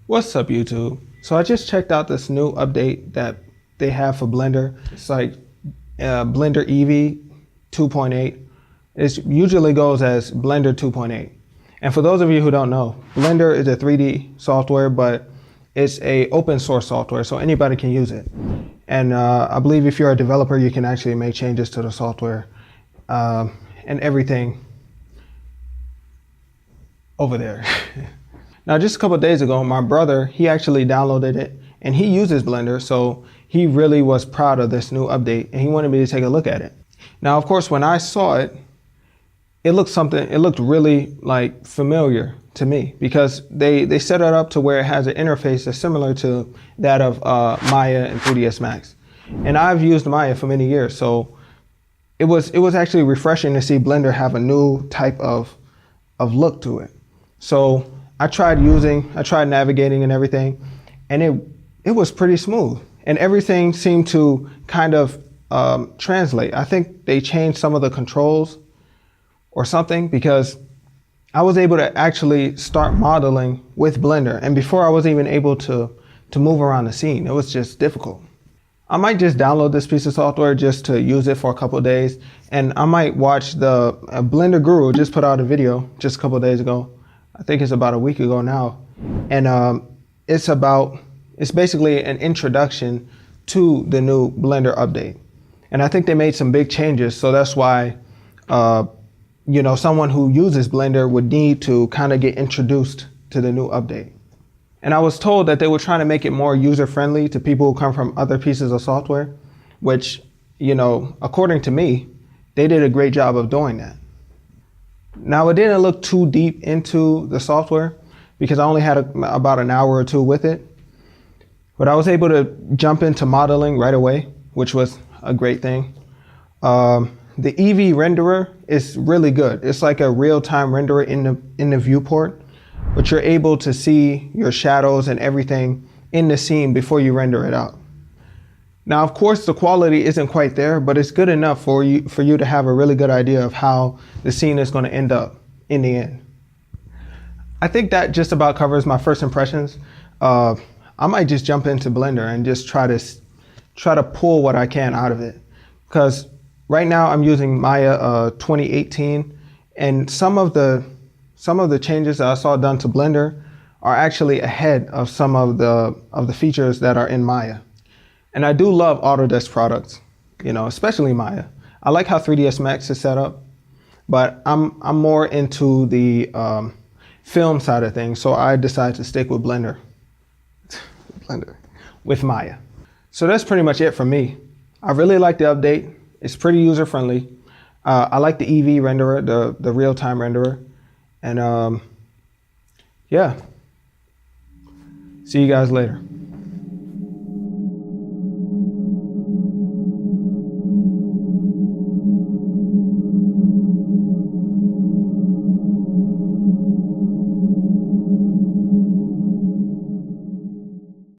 What's up, YouTube? So I just checked out this new update that they have for Blender. It's like Blender Eevee 2.8. It usually goes as Blender 2.8. And for those of you who don't know, Blender is a 3D software, but it's a open source software, so anybody can use it. And I believe if you're a developer, you can actually make changes to the software and everything over there. Now, just a couple of days ago, my brother, he actually downloaded it and he uses Blender. So he really was proud of this new update and he wanted me to take a look at it. Now, of course, when I saw it, it looked really like familiar to me because they set it up to where it has an interface that's similar to that of Maya and 3ds Max. And I've used Maya for many years. So it was actually refreshing to see Blender have a new type of look to it. So I tried navigating and everything, and it was pretty smooth. And everything seemed to kind of translate. I think they changed some of the controls or something because I was able to actually start modeling with Blender. And before I was even able to move around the scene, it was just difficult. I might just download this piece of software just to use it for a couple of days. And I might watch the Blender Guru just put out a video just a couple of days ago. I think it's about a week ago now. And it's basically an introduction to the new Blender update. And I think they made some big changes. So that's why, someone who uses Blender would need to kind of get introduced to the new update. And I was told that they were trying to make it more user-friendly to people who come from other pieces of software, which, according to me, they did a great job of doing that. Now, it didn't look too deep into the software because I only had about an hour or two with it. But I was able to jump into modeling right away, which was a great thing. The Eevee renderer is really good. It's like a real-time renderer in the viewport, but you're able to see your shadows and everything in the scene before you render it out. Now, of course, the quality isn't quite there, but it's good enough for you to have a really good idea of how the scene is going to end up in the end. I think that just about covers my first impressions. I might just jump into Blender and just try to pull what I can out of it, because right now I'm using Maya 2018, and some of the changes that I saw done to Blender are actually ahead of some of the features that are in Maya. And I do love Autodesk products, especially Maya. I like how 3ds Max is set up, but I'm more into the film side of things, so I decided to stick with Blender with Maya. So that's pretty much it for me. I really like the update. It's pretty user-friendly. I like the Eevee renderer, the real-time renderer. And yeah, see you guys later.